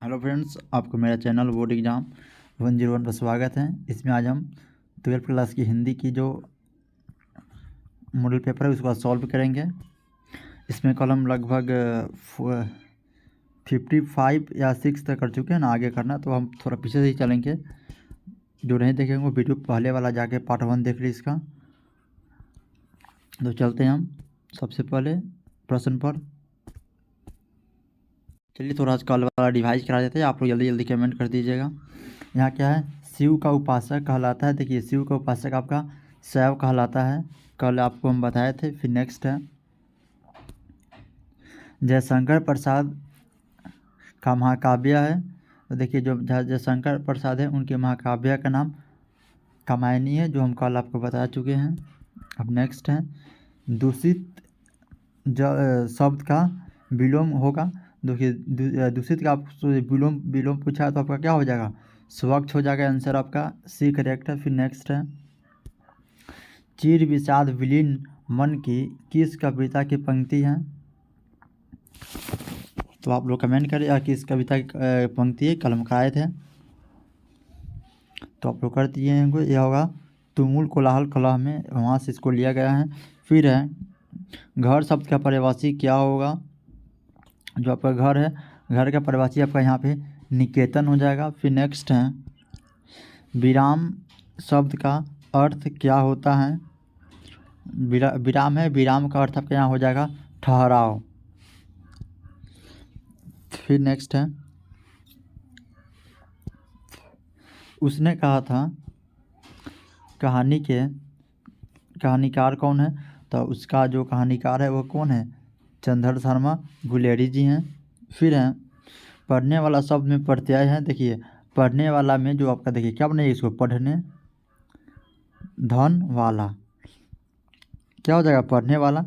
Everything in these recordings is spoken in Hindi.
हेलो फ्रेंड्स, आपको मेरा चैनल बोर्ड एग्ज़ाम 101 पर स्वागत है। इसमें आज हम 12th क्लास की हिंदी की जो मॉडल पेपर है उसको सॉल्व करेंगे। इसमें कॉलम लगभग 55 या 6 तक कर चुके हैं ना, आगे करना तो हम थोड़ा पीछे से ही चलेंगे। जो नहीं देखेंगे वो वीडियो पहले वाला जाके पार्ट 1 देख ली इसका। तो चलते हैं हम सबसे पहले प्रश्न पर। चलिए थोड़ा आज कल वाला डिवाइस करा देते हैं, आप लोग जल्दी जल्दी कमेंट कर दीजिएगा। यहाँ क्या है, शिव का उपासक कहलाता है। देखिए शिव का उपासक आपका शैव कहलाता है, कल आपको हम बताए थे। फिर नेक्स्ट है जयशंकर प्रसाद का महाकाव्य है। तो देखिए जो जयशंकर प्रसाद है उनके महाकाव्य का नाम कामायनी है, जो हम कल आपको बता चुके हैं। अब नेक्स्ट है दूषित शब्द का विलोम होगा। देखिए दूषित का आप विलोम पूछा तो आपका क्या हो जाएगा, स्वच्छ हो जाएगा। आंसर आपका सी करेक्ट है। फिर नेक्स्ट है चीर विषाद विलीन मन की किस कविता की पंक्ति है। तो आप लोग कमेंट करें या किस कविता की पंक्ति है, कलम कराए थे तो आप लोग कर दिए होंगे। यह होगा तुमुल कोलाहल कलह में, वहाँ से इसको लिया गया है। फिर है घर शब्द का पर्यायवाची क्या होगा। जो आपका घर है, घर का पर्यायवाची आपका यहाँ पे निकेतन हो जाएगा। फिर नेक्स्ट है विराम शब्द का अर्थ क्या होता है। विराम है, विराम का अर्थ आपका यहाँ हो जाएगा ठहराव। फिर नेक्स्ट है उसने कहा था कहानीकार कौन है। तो उसका जो कहानीकार है वो कौन है, चंद्र शर्मा गुलेरी जी हैं। फिर है पढ़ने वाला शब्द में प्रत्यय है। देखिए पढ़ने वाला में जो आपका देखिए क्या बनेगा, इसको पढ़ने धन वाला क्या हो जाएगा, पढ़ने वाला।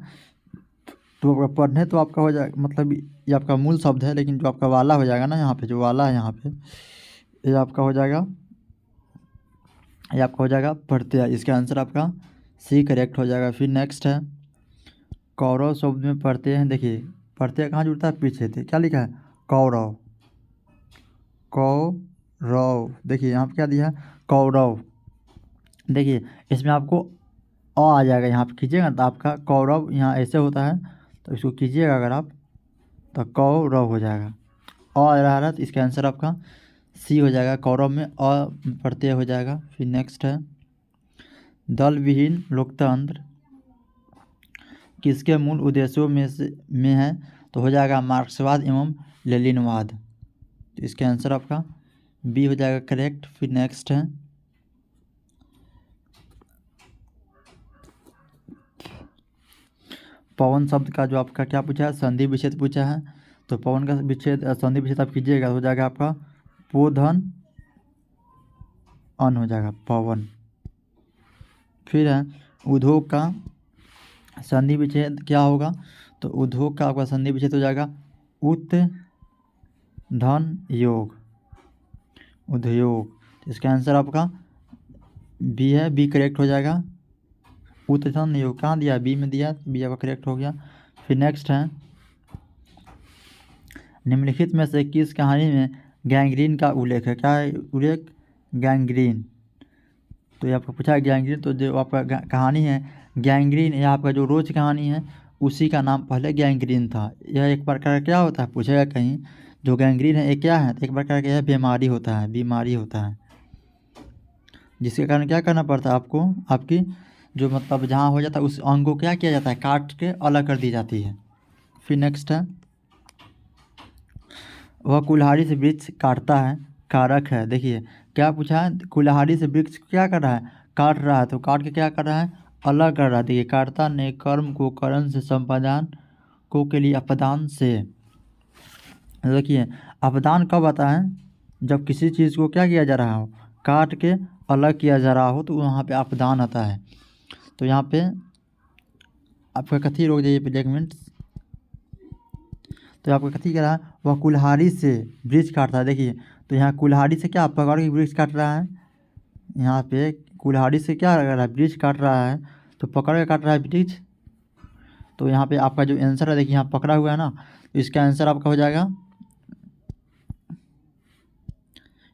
तो आपका पढ़ने तो आपका हो जाएगा, मतलब ये आपका मूल शब्द है, लेकिन जो आपका वाला हो जाएगा ना, यहाँ पे जो वाला है यहाँ पे ये आपका हो जाएगा प्रत्यय। इसका आंसर आपका सी करेक्ट हो जाएगा। फिर नेक्स्ट है कौरव शब्द में प्रत्यय है। देखिए प्रत्यय कहाँ जुड़ता है, पीछे थे क्या लिखा है, कौरव। कौरव देखिए यहाँ पे क्या दिया है, कौरव। देखिए इसमें आपको आ जाएगा, यहाँ पे कीजिएगा तो आपका कौरव यहाँ ऐसे होता है, तो इसको कीजिएगा अगर आप तो कौरव हो जाएगा। आ रहा है तो इसका आंसर आपका सी हो जाएगा, कौरव में अ प्रत्यय हो जाएगा। फिर नेक्स्ट है दल विहीन लोकतंत्र किसके मूल उद्देश्यों में है। तो हो जाएगा मार्क्सवाद एवं लेनिनवाद। तो इसका आंसर आपका बी हो जाएगा करेक्ट। फिर नेक्स्ट है पवन शब्द का जो आपका क्या पूछा है, संधि विच्छेद पूछा है। तो पवन का विच्छेद संधि विच्छेद आप कीजिएगा तो हो जाएगा आपका पोधन अन हो जाएगा पवन। फिर है उद्योग का संधि विच्छेद क्या होगा। तो उद्योग का आपका संधि विच्छेद हो जाएगा उत धन योग, उद्योग। तो इसका आंसर आपका बी है, बी करेक्ट हो जाएगा। उत्थान योग कहाँ दिया, बी में दिया, बी आपका करेक्ट हो गया। फिर नेक्स्ट है निम्नलिखित में से किस कहानी में गैंग्रीन का उल्लेख है। क्या है उल्लेख, गैंग्रीन। तो ये आपको पूछा है गैंग्रीन, तो जो आपका कहानी है गैंग्रीन, यह आपका जो रोज कहानी है उसी का नाम पहले गैंग्रीन था। यह एक प्रकार का क्या होता है, पूछेगा कहीं जो गैंग्रीन है ये क्या है, तो एक प्रकार का यह बीमारी होता है जिसके कारण क्या करना पड़ता है आपको, आपकी जो मतलब जहाँ हो जाता है उस अंग को क्या किया जाता है, काट के अलग कर दी जाती है। फिर नेक्स्ट है वह कुल्हाड़ी से वृक्ष काटता है कारक है। देखिए क्या पूछा है, कुल्हाड़ी से वृक्ष क्या कर रहा है, काट रहा है। तो काट के क्या कर रहा है, अलग कर रहा है। देखिए काटता ने कर्म को करण से संपादन को के लिए अपदान से। देखिए अपदान कब आता है, जब किसी चीज़ को क्या किया जा रहा हो, काट के अलग किया जा रहा हो, तो वहाँ पे अपदान आता है। तो यहाँ पे आपका कथी रोक जाइए पहले 1 मिनट। तो आपका कथी कह रहा है, वह कुल्हाड़ी से वृक्ष काटता है। देखिए तो यहाँ कुल्हाड़ी से क्या पकड़ के वृक्ष काट रहा है, यहाँ पे कुल्हाड़ी से क्या कर रहा है, वृक्ष काट रहा है, तो पकड़ के काट रहा है वृक्ष। तो यहाँ पे आपका जो आंसर है देखिए यहाँ पकड़ा हुआ है ना, तो इसका आंसर आपका हो जाएगा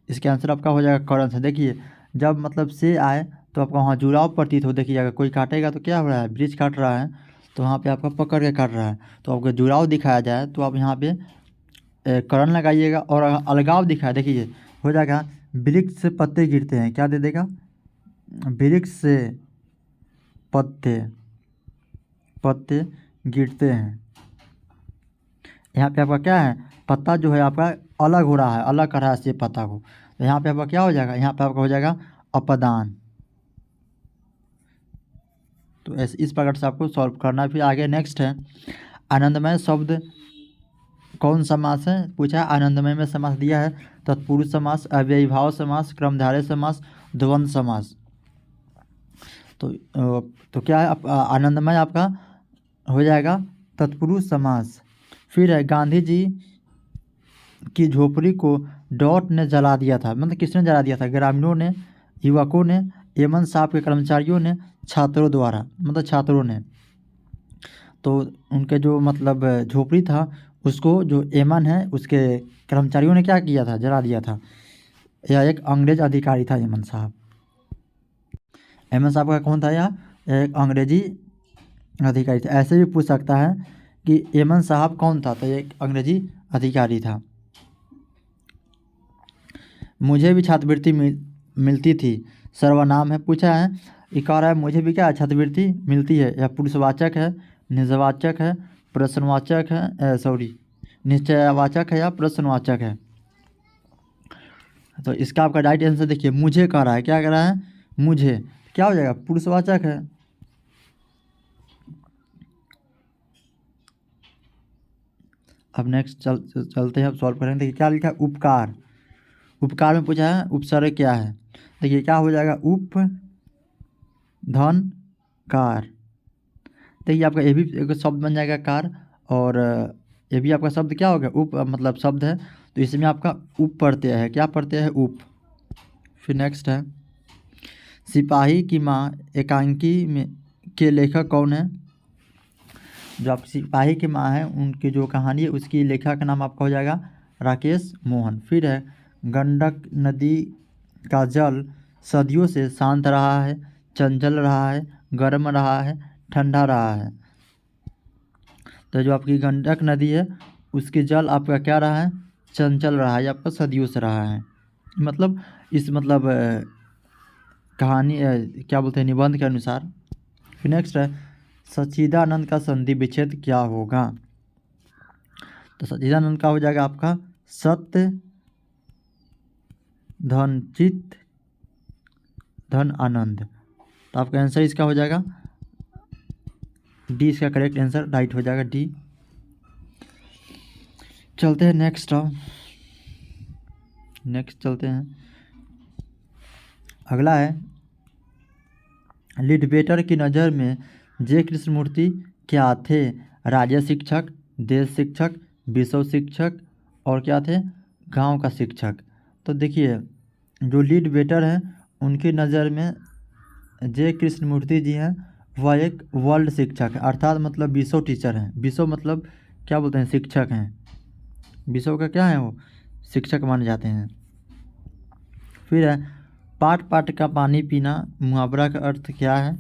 इसका आंसर आपका हो जाएगा करण से। देखिए जब मतलब से आए तो आपका वहाँ जुड़ाव प्रतीत हो। देखिए अगर कोई काटेगा तो क्या हो रहा है, वृक्ष काट रहा है तो वहाँ पे आपका पकड़ के काट रहा है, तो आपको जुड़ाव दिखाया जाए तो आप यहाँ पे करण लगाइएगा। और अगर अलगाव दिखाए, देखिए हो जाएगा वृक्ष से पत्ते गिरते हैं, क्या दे देगा, वृक्ष से पत्ते पत्ते गिरते हैं। यहाँ पे आपका क्या है, पत्ता जो है आपका अलग हो रहा है, अलग कर रहा है से पत्ता को, तो यहाँ पे आपका क्या हो जाएगा, यहाँ पे आपका हो जाएगा अपदान। तो ऐसे इस प्रकार से आपको सॉल्व करना है। फिर आगे नेक्स्ट है आनंदमय शब्द कौन समास है, पूछा है। आनंदमय में समास दिया है तत्पुरुष समास, अव्ययीभाव समास, क्रमधारय समास, द्वंद्व समास। तो क्या है आनंदमय आपका हो जाएगा तत्पुरुष समास। फिर है गांधी जी की झोपड़ी को डॉट ने जला दिया था, मतलब किसने जला दिया था, ग्रामीणों ने, युवकों ने, एमन साहब के कर्मचारियों ने, छात्रों द्वारा, मतलब छात्रों ने। तो उनके जो मतलब झोपड़ी था उसको जो एमन है उसके कर्मचारियों ने क्या किया था, जला दिया था। यह एक अंग्रेज अधिकारी था एमन साहब। एमन साहब का कौन था, यह एक अंग्रेजी अधिकारी था। ऐसे भी पूछ सकता है कि एमन साहब कौन था, तो एक अंग्रेजी अधिकारी था। मुझे भी छात्रवृत्ति मिलती थी, सर्वनाम है, पूछा है। ये कह रहा है मुझे भी क्या छात्रवृत्ति मिलती है, या पुरुषवाचक है, निजवाचक है, प्रश्नवाचक है, सॉरी निश्चयवाचक है या प्रश्नवाचक है। तो इसका आपका राइट आंसर देखिए मुझे कह रहा है, क्या कह रहा है, मुझे, क्या हो जाएगा, पुरुषवाचक है। अब नेक्स्ट चलते हैं, अब सॉल्व करेंगे। देखिए क्या लिखा है, उपकार। उपकार में पूछा है उपसर्ग क्या है, देखिए क्या हो जाएगा, उप धन कार। देखिए आपका ये भी एक शब्द बन जाएगा कार, और ये भी आपका शब्द क्या हो गया, उप मतलब शब्द है, तो इसमें आपका उप प्रत्यय है, क्या प्रत्यय है, उप। फिर नेक्स्ट है सिपाही की माँ एकांकी में के लेखक कौन है। जो आप सिपाही की माँ है उनकी जो कहानी है उसकी लेखक का नाम आपका हो जाएगा राकेश मोहन। फिर है गंडक नदी का जल सदियों से शांत रहा है, चंचल रहा है, गर्म रहा है, ठंडा रहा है। तो जो आपकी गंडक नदी है उसकी जल आपका क्या रहा है, चंचल रहा है, आपका सदियों से रहा है। मतलब इस मतलब कहानी क्या बोलते हैं, निबंध के अनुसार। फिर नेक्स्ट है सच्चिदानंद का संधि विच्छेद क्या होगा। तो सच्चिदानंद का हो जाएगा आपका सत्य धन चित धन आनंद। तो आपका आंसर इसका हो जाएगा डी, इसका करेक्ट आंसर राइट हो जाएगा डी। चलते हैं नेक्स्ट चलते हैं। अगला है लिडबेटर की नज़र में जे कृष्णमूर्ति क्या थे, राज्य शिक्षक, देश शिक्षक, विश्व शिक्षक, और क्या थे, गांव का शिक्षक। तो देखिए जो लिडबेटर हैं उनकी नज़र में जे कृष्णमूर्ति जी हैं वह एक वर्ल्ड शिक्षक है, अर्थात मतलब विश्व टीचर हैं। विश्व मतलब क्या बोलते हैं, शिक्षक हैं, विश्व का क्या है, वो शिक्षक माने जाते हैं। फिर है पाट पाट का पानी पीना, मुहावरा का अर्थ क्या है।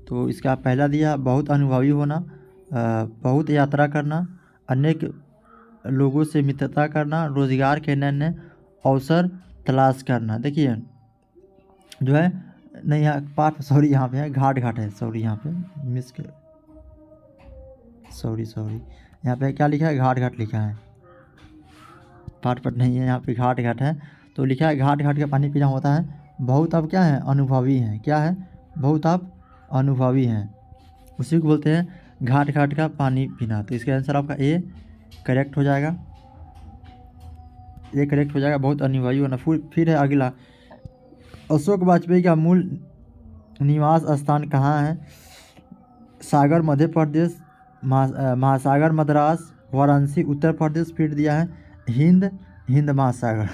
तो इसका पहला दिया बहुत अनुभवी होना, बहुत यात्रा करना, अनेक लोगों से मित्रता करना, रोजगार के नए नए अवसर तलाश करना। देखिए जो है नहीं यहाँ पाठ सॉरी यहाँ पे है घाट घाट है, सॉरी यहाँ पे मिस के सॉरी यहाँ पे क्या लिखा है, घाट घाट लिखा है, पाठ पट नहीं है, यहाँ पे घाट घाट है। तो लिखा है घाट घाट का पानी पीना होता है, बहुत आप क्या है, अनुभवी हैं, क्या है, बहुत आप अनुभवी हैं, उसी को बोलते हैं घाट घाट का पानी पीना। तो इसका आंसर आपका ए करेक्ट हो जाएगा, ये करेक्ट हो जाएगा, बहुत अनुभवी होना। फिर है अगला अशोक वाजपेयी का मूल निवास स्थान कहाँ है, सागर मध्य प्रदेश, महासागर मद्रास, वाराणसी उत्तर प्रदेश। फिर दिया है हिंद महासागर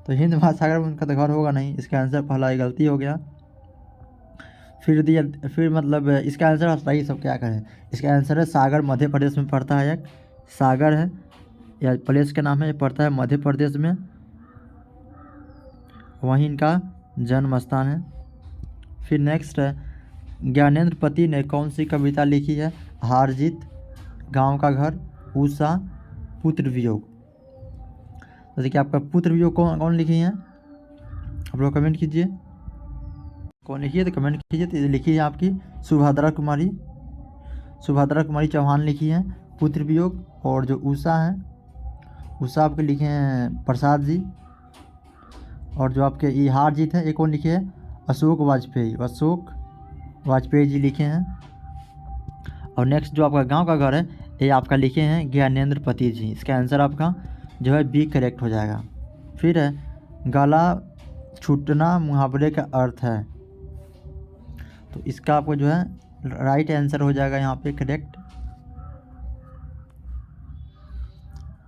तो हिंद महासागर में उनका तो घर होगा नहीं, इसका आंसर पहला ही गलती हो गया। फिर मतलब इसका आंसर सही सब क्या करें, इसका आंसर है सागर मध्य प्रदेश में पड़ता है, एक सागर है या प्लेस का नाम है, पड़ता है मध्य प्रदेश में। वहीं इनका जन्म स्थान है। फिर नेक्स्ट है, ज्ञानेंद्र पति ने कौन सी कविता लिखी है? हार जीत, गांव का घर, उषा, पुत्र वियोग। तो देखिए आपका पुत्र वियोग कौन कौन लिखी है? आप लोग कमेंट कीजिए, कौन लिखी है तो कमेंट कीजिए। तो लिखी है आपकी सुभद्रा कुमारी चौहान लिखी है पुत्र वियोग। और जो उषा है, उषा आपके लिखे हैं प्रसाद जी। और जो आपके ये हार जीत है, ये कौन लिखे है? अशोक वाजपेयी जी लिखे हैं। और नेक्स्ट जो आपका गांव का घर है, ये आपका लिखे हैं ज्ञानेंद्र पति जी। इसका आंसर आपका जो है बी करेक्ट हो जाएगा। फिर है, गला छूटना मुहावरे का अर्थ है। तो इसका आपको जो है राइट आंसर हो जाएगा यहाँ पे करेक्ट,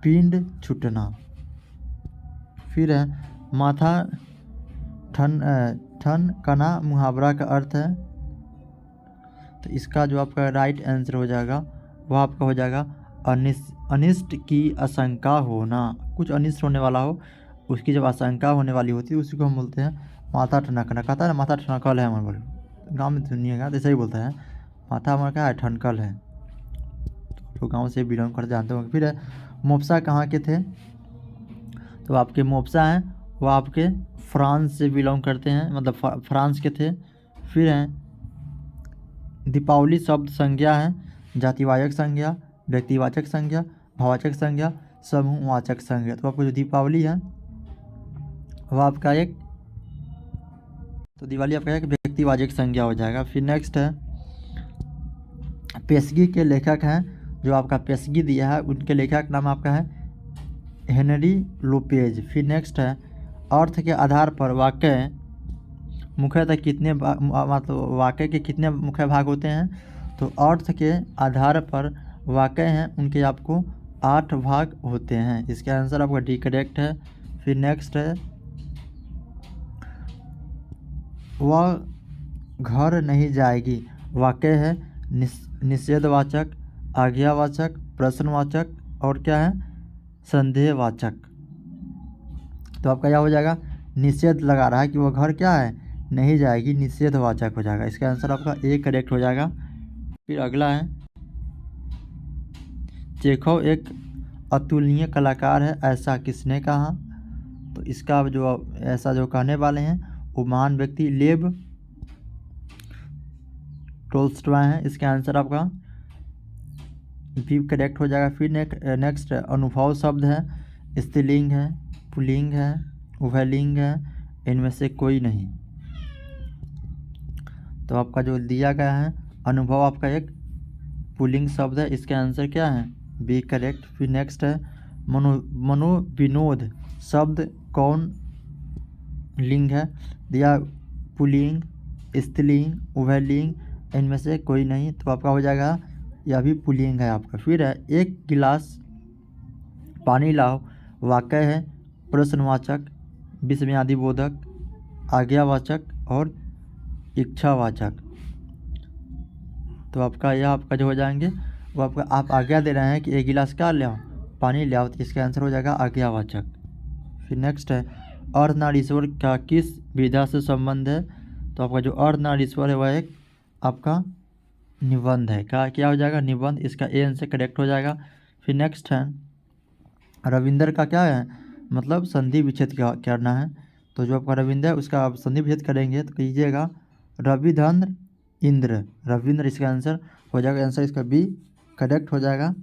पिंड छूटना। फिर है, माथा ठन कना मुहावरा का अर्थ है। तो इसका जो आपका राइट आंसर हो जाएगा वह आपका हो जाएगा अनिष्ट की आशंका होना। कुछ अनिष्ट होने वाला हो, उसकी जब आशंका होने वाली होती है उसी को हम बोलते हैं माथा ठनकना। कहता है ना माथा ठनकल है, हमारे बोले गाँव में सुनिएगा तो ऐसे ही बोलता है, माथा हमारा क्या है? ठनकल है। तो गाँव से बिलोंग कर जानते होंगे। फिर है, मोपसा कहाँ के थे? तो आपके मोपसा हैं वो आपके फ्रांस से बिलोंग करते हैं, मतलब फ्रांस के थे। फिर हैं, दीपावली शब्द संज्ञा है, जातिवाचक संज्ञा, व्यक्तिवाचक संज्ञा, भाववाचक संज्ञा, समूहवाचक संज्ञा। तो आपको जो दीपावली है वह आपका एक, तो दिवाली आपका एक व्यक्तिवाचक संज्ञा हो जाएगा। फिर नेक्स्ट है, पेशगी के लेखक हैं, जो आपका पेशगी दिया है उनके लेखक नाम आपका है हेनरी लोपेज। फिर नेक्स्ट है, अर्थ के आधार पर वाक्य मुख्यतः कितने मतलब वाक्य के कितने मुख्य भाग होते हैं? तो अर्थ के आधार पर वाक्य हैं उनके आपको 8 भाग होते हैं। इसका आंसर आपका डी करेक्ट है। फिर नेक्स्ट है, वह घर नहीं जाएगी, वाक्य है निषेधवाचक, आज्ञावाचक, प्रश्नवाचक और क्या है? संदेहवाचक। तो आपका क्या हो जाएगा? निषेध लगा रहा है कि वह घर क्या है? नहीं जाएगी, निषेधवाचक हो जाएगा। इसका आंसर आपका ए करेक्ट हो जाएगा। फिर अगला है, चेखव एक अतुलनीय कलाकार है, ऐसा किसने कहा? तो इसका जो ऐसा जो कहने वाले हैं वो महान व्यक्ति लेव टोल्स्टॉय है। इसका आंसर आपका बी करेक्ट हो जाएगा। फिर नेक्स्ट अनुभव शब्द है, स्त्रीलिंग है, पुल्लिंग है, उभयलिंग है, इनमें से कोई नहीं। तो आपका जो दिया गया है अनुभव आपका एक पुल्लिंग शब्द है। इसका आंसर क्या है? B correct. फिर नेक्स्ट है, मनोविनोद शब्द कौन लिंग है? दिया पुल्लिंग, स्त्रीलिंग, उभयलिंग, इनमें से कोई नहीं। तो आपका हो जाएगा यह भी पुल्लिंग है आपका। फिर है, एक गिलास पानी लाओ, वाक्य है प्रश्नवाचक, विस्मयादिबोधक, आज्ञावाचक और इच्छावाचक। तो आपका यह आपका जो हो जाएंगे वो आपका, आप आज्ञा दे रहे हैं कि एक गिलास क्या ले आओ? पानी ले आओ। तो इसका आंसर हो जाएगा आज्ञावाचक। फिर नेक्स्ट है, अर्धनारीश्वर का किस विधा से संबंध है? तो आपका जो अर्धनारीश्वर है वह एक आपका निबंध है। क्या हो जाएगा? निबंध। इसका ए आंसर करेक्ट हो जाएगा। फिर नेक्स्ट है, रविंद्र का क्या है? मतलब संधि विच्छेद करना है। तो जो आपका रविंद्र है उसका आप संधि विच्छेद करेंगे तो कीजिएगा रविधंद्र इंद्र, रविंद्र इसका आंसर हो जाएगा। आंसर इसका बी करेक्ट हो जाएगा।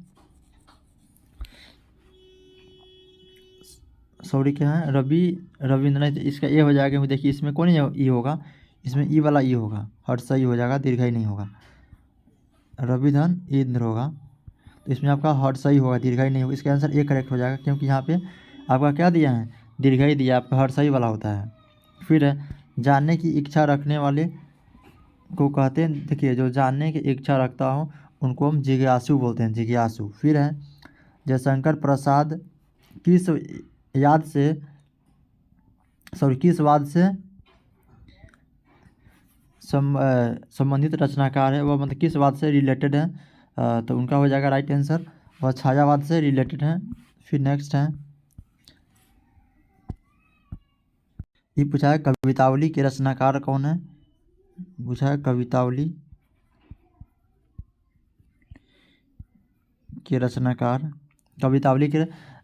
सॉरी क्या है? रविंद्र नहीं, तो इसका ए हो जाएगा। देखिए इसमें कौन ई होगा? इसमें ई वाला ई होगा, हर्ष सही हो जाएगा, दीर्घाई नहीं होगा। रविधन इंद्र होगा तो इसमें आपका हर्ष सही होगा, दीर्घाई नहीं होगा। इसका आंसर ए करेक्ट हो जाएगा क्योंकि यहाँ पे आपका क्या दिया है? दीर्घाई दिया, आपका हर्ष सही वाला होता है। फिर है, जानने की इच्छा रखने वाले को कहते हैं, देखिए जो जानने की इच्छा रखता हो उनको हम जिज्ञासु बोलते हैं, जिज्ञासु। फिर है, जयशंकर प्रसाद किस वाद से संबंधित रचनाकार है? वह मतलब किस वाद से रिलेटेड है? तो उनका हो जाएगा राइट आंसर, वह छायावाद से रिलेटेड है। फिर नेक्स्ट है, ये पूछा है कवितावली के रचनाकार कौन है। पूछा है कवितावली के रचनाकार। कवितावली के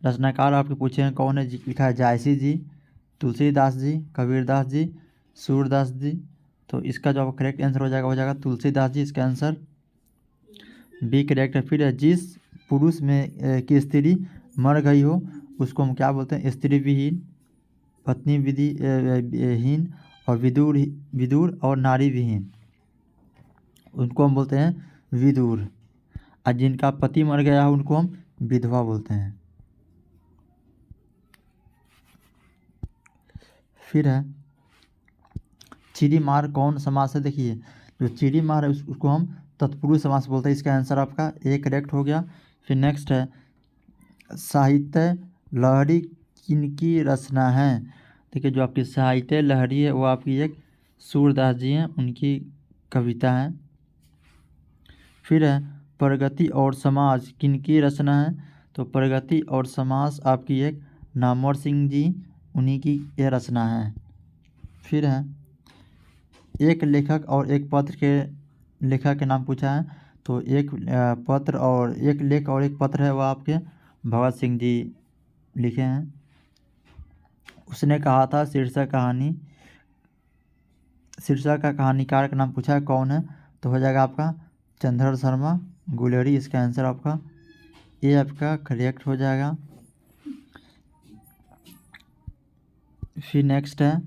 रचनाकार आपके पूछे हैं कौन है, लिखा है जायसी जी, तुलसीदास जी, कबीरदास जी, सूरदास जी। तो इसका जो करेक्ट आंसर हो जाएगा तुलसीदास जी। इसका आंसर बी करेक्ट है। फिर है जिस पुरुष में की स्त्री मर गई हो उसको हम क्या बोलते हैं, स्त्री विहीन, पत्नी विधि हीन और विदुर और नारी विहीन, उनको हम बोलते हैं विदुर। और जिनका पति मर गया है उनको हम विधवा बोलते हैं। फिर है चिड़ीमार कौन समास है। देखिए जो चिड़ीमार है उसको हम तत्पुरुष समास बोलते हैं। इसका आंसर आपका ए करेक्ट हो गया। फिर नेक्स्ट है साहित्य लहरी किनकी रचना है। देखिए जो आपकी साहित्य लहरी है वो आपकी एक सूरदास जी हैं, उनकी कविता है। फिर है प्रगति और समाज किनकी रचना है। तो प्रगति और समाज आपकी एक नामवर सिंह जी, उन्हीं की यह रचना है। फिर है एक लेखक और एक पत्र के लेखक के नाम पूछा है। तो एक पत्र और एक लेख और एक पत्र है वो आपके भगत सिंह जी लिखे हैं। उसने कहा था शीर्षक का कहानीकार का नाम पूछा है कौन है। तो हो जाएगा आपका चंद्र शर्मा गुलेरी। इसका आंसर आपका ये आपका करेक्ट हो जाएगा। फिर नेक्स्ट है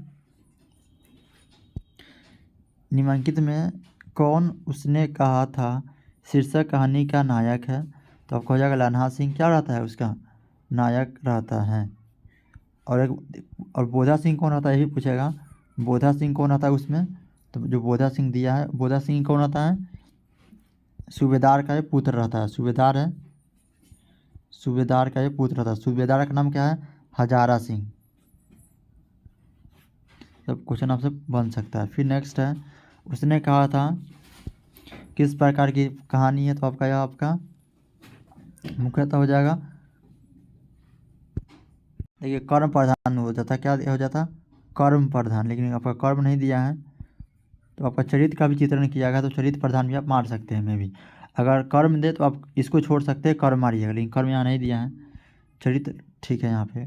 निम्नलिखित में कौन उसने कहा था शीर्षक कहानी का नायक है। तो आपको हो जाएगा लन्हा सिंह क्या रहता है, उसका नायक रहता है। और बोधा सिंह कौन होता है ये भी पूछेगा। बोधा सिंह कौन होता है उसमें। तो जो बोधा सिंह दिया है, बोधा सिंह कौन होता है, सूबेदार का ये पुत्र रहता है। सूबेदार का ये पुत्र रहता है। सूबेदार का नाम क्या है, हजारा सिंह। सब क्वेश्चन आपसे बन सकता है। फिर नेक्स्ट है उसने कहा था किस प्रकार की कहानी है। तो आपका यह आपका मुख्यतः हो जाएगा, देखिए कर्म प्रधान हो जाता, क्या हो जाता, कर्म प्रधान। लेकिन आपका कर्म नहीं दिया है तो आपका चरित्र का भी चित्रण किया गया तो चरित्र प्रधान भी आप मार सकते हैं। मैं भी अगर कर्म दे तो आप इसको छोड़ सकते हैं, कर्म मारिएगा, लेकिन कर्म यहाँ नहीं दिया है, चरित्र ठीक है यहाँ पे।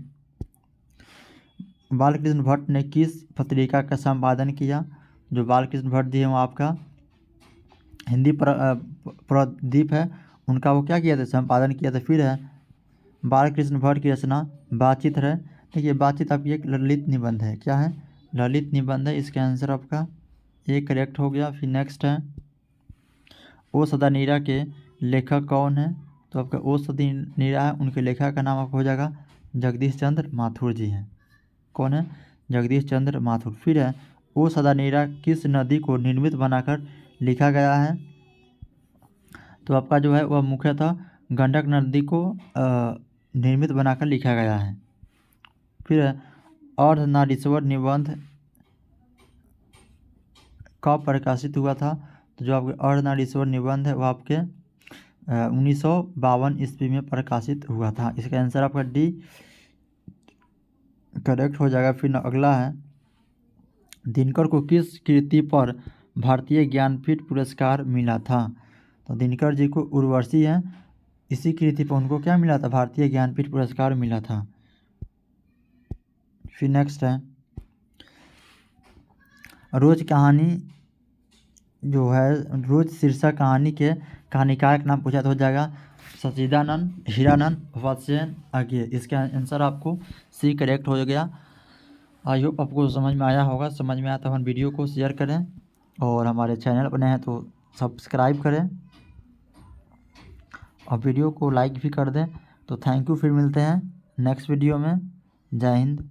बालकृष्ण भट्ट ने किस पत्रिका का संपादन किया। जो बालकृष्ण भट्ट जी हैं वो आपका हिंदी प्रदीप है, उनका वो क्या किया था, संपादन किया था। फिर है बालकृष्ण भट्ट की रचना बातचीत है। देखिए बातचीत आपकी एक ललित निबंध है, क्या है, ललित निबंध है। इसका आंसर आपका ये करेक्ट हो गया। फिर नेक्स्ट है ओ सदानीरा के लेखक कौन है। तो आपका ओ सदानीरा है, उनके लेखक का नाम आपको हो जाएगा जगदीश चंद्र माथुर जी हैं। कौन है, जगदीश चंद्र माथुर। फिर है ओ सदानीरा किस नदी को निर्मित बनाकर लिखा गया है। तो आपका जो है वह मुख्यतः गंडक नदी को निर्मित बनाकर लिखा गया है। फिर है अर्धनारीश्वर निबंध कब प्रकाशित हुआ था। तो जो आपके अर्धनारीश्वर निबंध है वो आपके 1952 ईस्वी में प्रकाशित हुआ था। इसका आंसर आपका डी करेक्ट हो जाएगा। फिर अगला है दिनकर को किस कृति पर भारतीय ज्ञानपीठ पुरस्कार मिला था। तो दिनकर जी को उर्वशी हैं, इसी कृति पर उनको क्या मिला था, भारतीय ज्ञानपीठ पुरस्कार मिला था। फिर नेक्स्ट है रोज कहानी जो है, रोज शीर्षक कहानी के कहानीकार का नाम पूछा तो हो जाएगा सच्चिदानंद हीरानंद वत्ससेन आगे। इसका आंसर आपको सी करेक्ट हो गया। आई होप आपको समझ में आया होगा। समझ में आया तो हम वीडियो को शेयर करें और हमारे चैनल पर नए हैं तो सब्सक्राइब करें और वीडियो को लाइक भी कर दें। तो थैंक यू, फिर मिलते हैं नेक्स्ट वीडियो में। जय हिंद।